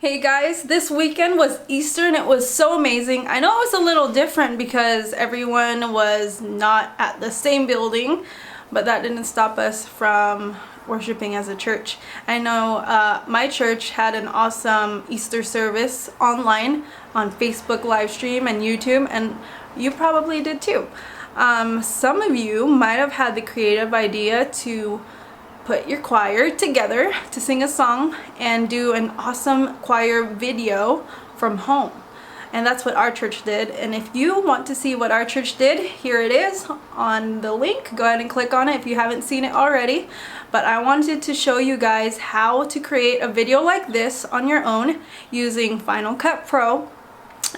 Hey guys, this weekend was Easter and it was so amazing. I know it was a little different because everyone was not at the same building, but that didn't stop us from worshiping as a church. I know my church had an awesome Easter service online on Facebook live stream and YouTube, and you probably did too. Some of you might have had the creative idea to put your choir together to sing a song and do an awesome choir video from home. And that's what our church did. And if you want to see what our church did, here it is on the link. Go ahead and click on it if you haven't seen it already. But I wanted to show you guys how to create a video like this on your own using Final Cut Pro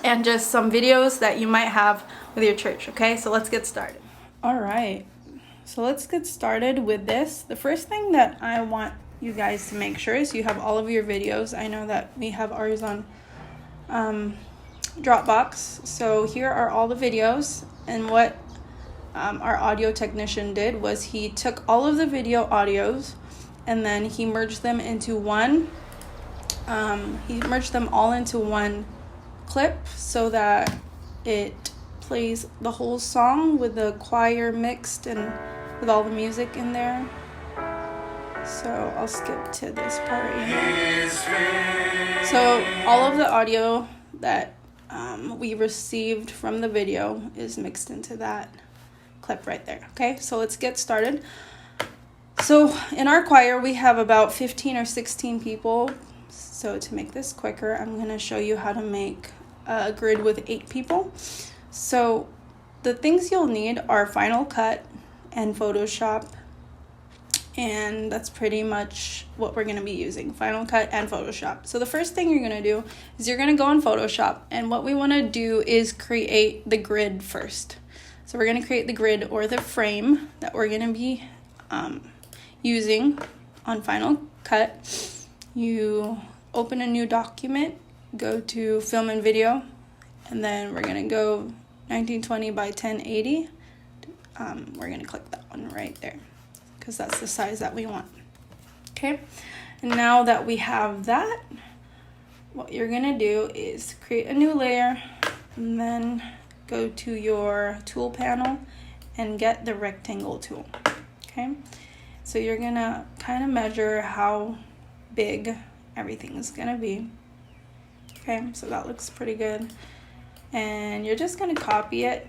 and just some videos that you might have with your church. Okay, so let's get started. All right. So let's get started with this. The first thing that I want you guys to make sure is you have all of your videos. I know that we have ours on Dropbox. So here are all the videos, and what our audio technician did was he took all of the video audios and then he merged them into one. He merged them all into one clip so that it plays the whole song with the choir mixed and with all the music in there. So I'll skip to this part right here. So all of the audio that we received from the video is mixed into that clip right there. Okay, so let's get started. So in our choir we have about 15 or 16 people. So to make this quicker, I'm going to show you how to make a grid with 8 people. So the things you'll need are Final Cut and Photoshop, and that's pretty much what we're going to be using, Final Cut and Photoshop. So the first thing you're going to do is you're going to go in Photoshop, and what we want to do is create the grid first. So we're going to create the grid or the frame that we're going to be using on Final Cut. You open a new document, go to Film and Video, and then we're going to go 1920 by 1080. We're going to click that one right there because that's the size that we want. Okay, and now that we have that, what you're going to do is create a new layer and then go to your tool panel and get the rectangle tool. Okay, so you're going to kind of measure how big everything is going to be. Okay, so that looks pretty good. And you're just going to copy it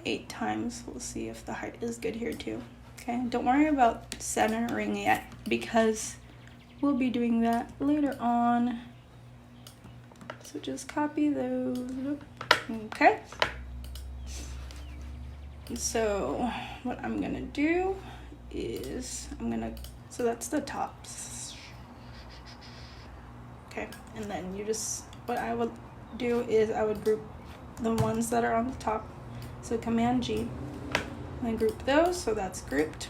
8 times. We'll see if the height is good here too. Okay, don't worry about centering yet because we'll be doing that later on. So just copy those. Okay. So what I'm going to do is so that's the tops. Okay, and then what I would do is I would group the ones that are on the top. So Command G, and then group those, so that's grouped.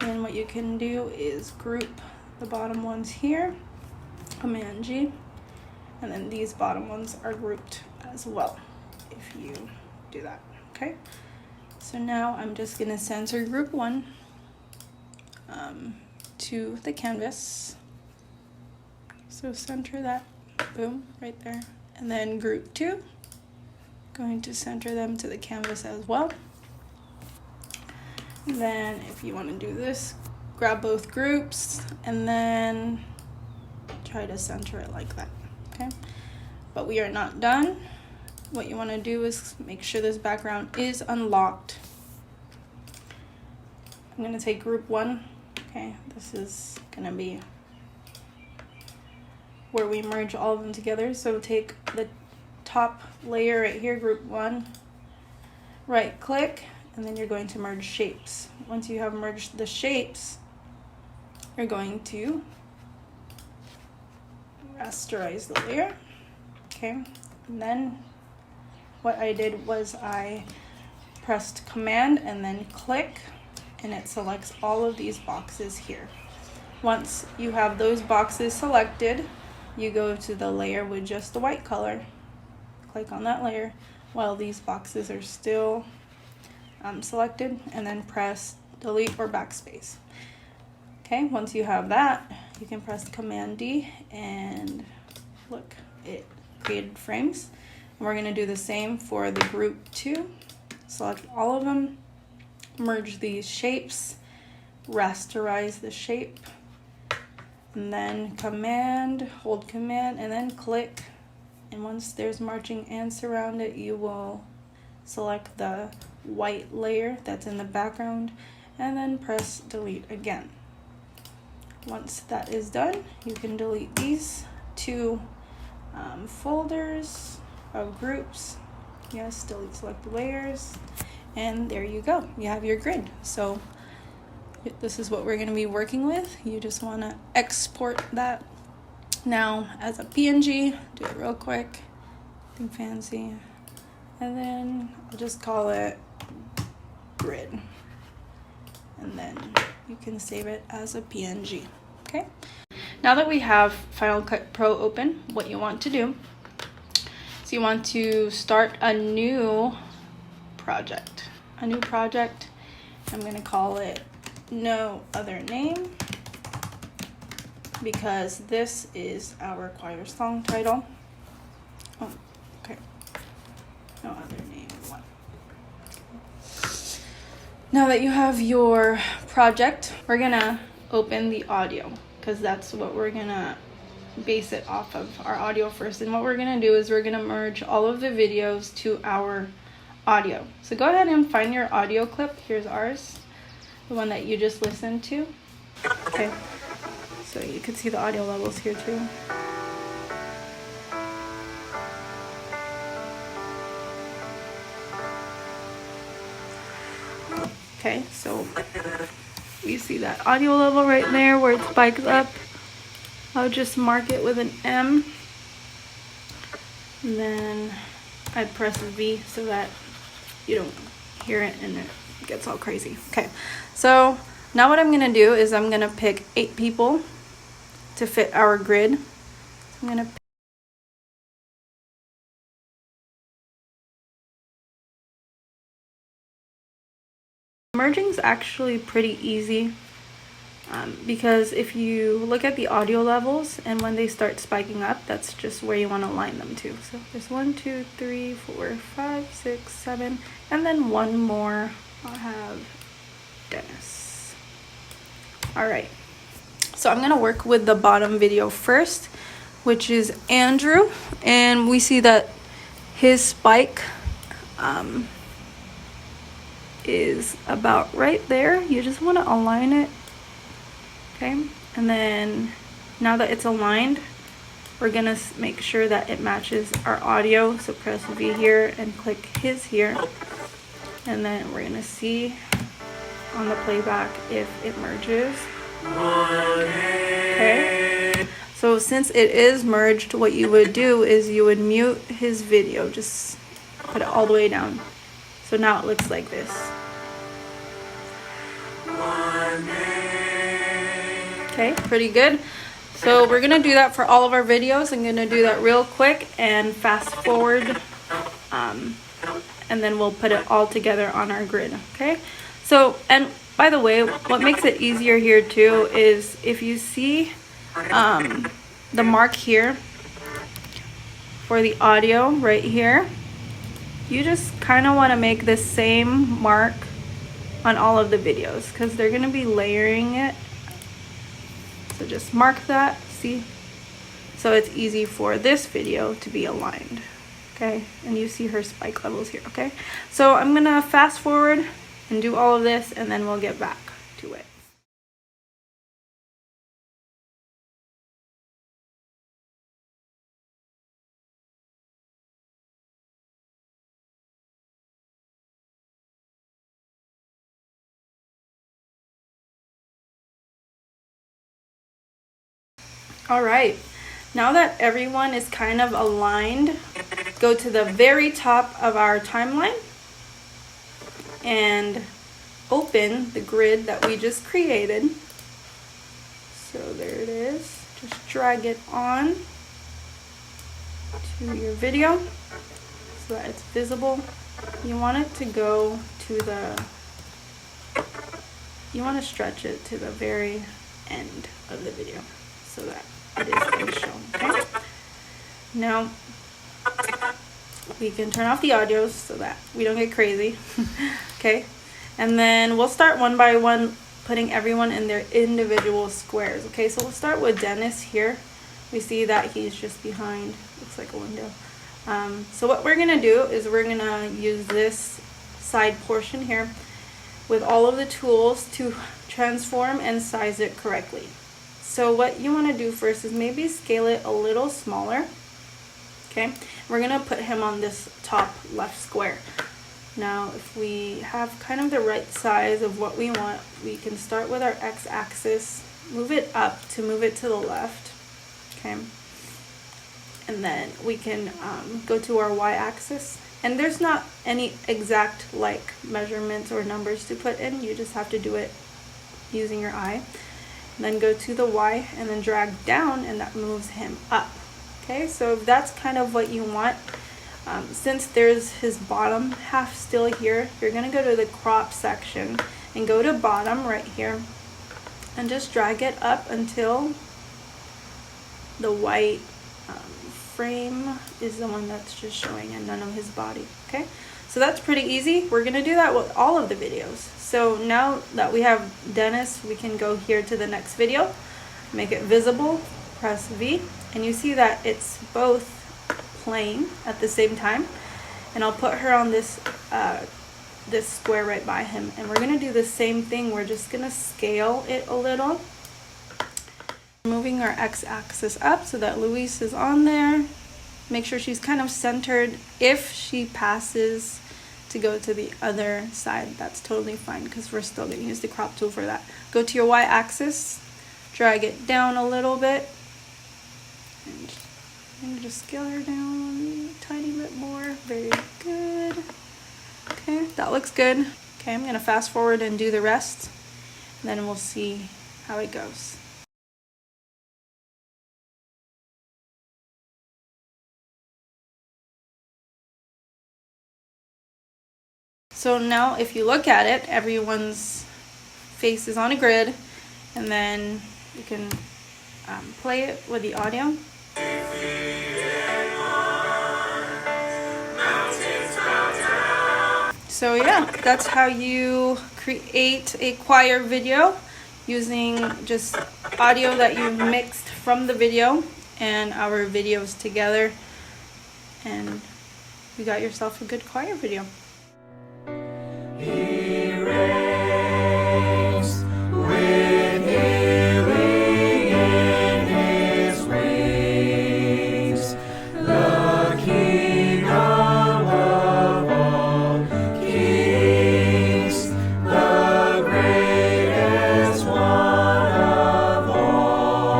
And then what you can do is group the bottom ones here, Command G, and then these bottom ones are grouped as well if you do that. Okay, so now I'm just gonna center group 1 to the canvas. So center that, boom, right there. And then group 2, going to center them to the canvas as well. And then if you want to do this, grab both groups and then try to center it like that. Okay, but we are not done. What you want to do is make sure this background is unlocked. I'm going to take group 1. Okay, this is going to be where we merge all of them together. So take the top layer right here, group 1, right click, and then you're going to merge shapes. Once you have merged the shapes, you're going to rasterize the layer. Okay, and then what I did was I pressed Command and then click, and it selects all of these boxes here. Once you have those boxes selected, you go to the layer with just the white color, click on that layer while these boxes are still selected, and then press delete or backspace. Okay, once you have that, you can press Command D and look, it created frames. And we're gonna do the same for the group 2. Select all of them, merge these shapes, rasterize the shape, and then hold Command, and then click. And once there's marching ants around it, you will select the white layer that's in the background and then press delete again. Once that is done, you can delete these 2 folders of groups. Yes, delete select layers, and there you go. You have your grid. So this is what we're going to be working with. You just want to export that now as a PNG. Do it real quick, nothing fancy, and then I'll just call it grid, and then you can save it as a PNG. Okay, now that we have Final Cut Pro open, what you want to do is you want to start a new project. I'm going to call it No Other Name, because this is our choir song title. Oh, okay. No Other Name 1. Now that you have your project, we're gonna open the audio, because that's what we're gonna base it off of, our audio first. And what we're gonna do is we're gonna merge all of the videos to our audio. So go ahead and find your audio clip. Here's ours, the one that you just listened to. Okay, so you can see the audio levels here too. Okay, so you see that audio level right there where it spikes up. I'll just mark it with an M, and then I press V so that you don't hear it and it gets all crazy. Okay, so now what I'm gonna do is I'm gonna pick 8 people to fit our grid. I'm gonna merging's actually pretty easy, because if you look at the audio levels and when they start spiking up, that's just where you want to line them to. So there's 1, 2, 3, 4, 5, 6, 7, and then one more. I'll have Dennis. All right, so I'm gonna work with the bottom video first, which is Andrew, and we see that his spike is about right there. You just want to align it. Okay, and then now that it's aligned, we're gonna make sure that it matches our audio. So press V here and click his here, and then we're gonna see on the playback if it merges. Okay, so since it is merged, what you would do is you would mute his video, just put it all the way down. So now it looks like this. Okay, pretty good. So we're gonna do that for all of our videos. I'm gonna do that real quick and fast forward, and then we'll put it all together on our grid. Okay, so, and by the way, what makes it easier here too is if you see the mark here for the audio right here, you just kind of want to make the same mark on all of the videos because they're going to be layering it. So just mark that, see? So it's easy for this video to be aligned, okay? And you see her spike levels here, okay? So I'm going to fast forward and do all of this, and then we'll get back to it. All right, now that everyone is kind of aligned, go to the very top of our timeline and open the grid that we just created. So there it is. Just drag it on to your video so that it's visible. You want it to go to the, you want to stretch it to the very end of the video. so that it is being shown. Okay, now we can turn off the audios so that we don't get crazy. Okay, and then we'll start one by one, putting everyone in their individual squares. Okay, so we'll start with Dennis here. We see that he's just behind, looks like a window. So what we're gonna do is we're gonna use this side portion here with all of the tools to transform and size it correctly. So what you want to do first is maybe scale it a little smaller. Okay, we're gonna put him on this top left square. Now if we have kind of the right size of what we want, we can start with our x-axis, move it up to move it to the left. Okay, and then we can go to our y-axis, and there's not any exact like measurements or numbers to put in, you just have to do it using your eye. And then go to the y and then drag down, and that moves him up. Okay, so if that's kind of what you want, since there's his bottom half still here, you're gonna go to the crop section and go to bottom right here and just drag it up until the white frame is the one that's just showing and none of his body. Okay, so that's pretty easy. We're gonna do that with all of the videos. So now that we have Dennis, we can go here to the next video, make it visible, press V, and you see that it's both playing at the same time. And I'll put her on this this square right by him, and we're gonna do the same thing. We're just gonna scale it a little, moving our x-axis up so that Louise is on there. Make sure she's kind of centered. If she passes to go to the other side, that's totally fine, because we're still going to use the crop tool for that. Go to your y-axis, drag it down a little bit, and just scale her down a tiny bit more. Very good. Okay, that looks good. Okay, I'm going to fast forward and do the rest, and then we'll see how it goes. So now if you look at it, everyone's face is on a grid, and then you can play it with the audio. So yeah, that's how you create a choir video using just audio that you mixed from the video and our videos together, and you got yourself a good choir video. He reigns with healing in his wings, the Kingdom of all kings, the greatest one of all.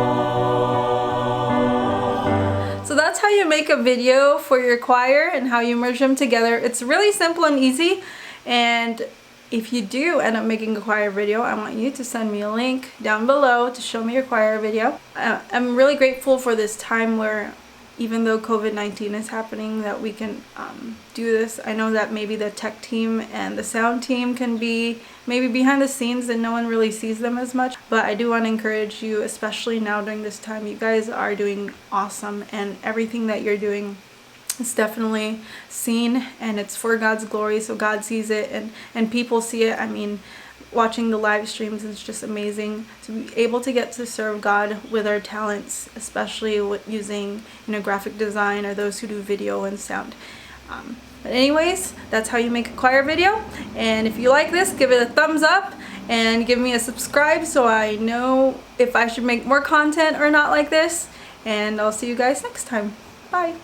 So that's how you make a video for your choir and how you merge them together. It's really simple and easy. And if you do end up making a choir video, I want you to send me a link down below to show me your choir video. I'm really grateful for this time where, even though COVID-19 is happening, that we can do this. I know that maybe the tech team and the sound team can be maybe behind the scenes and no one really sees them as much, but I do want to encourage you, especially now during this time. You guys are doing awesome, and everything that you're doing, it's definitely seen, and it's for God's glory, so God sees it and people see it. I mean, watching the live streams is just amazing to be able to get to serve God with our talents, especially with using, you know, graphic design or those who do video and sound. But anyways, that's how you make a choir video. And if you like this, give it a thumbs up and give me a subscribe so I know if I should make more content or not like this. And I'll see you guys next time. Bye.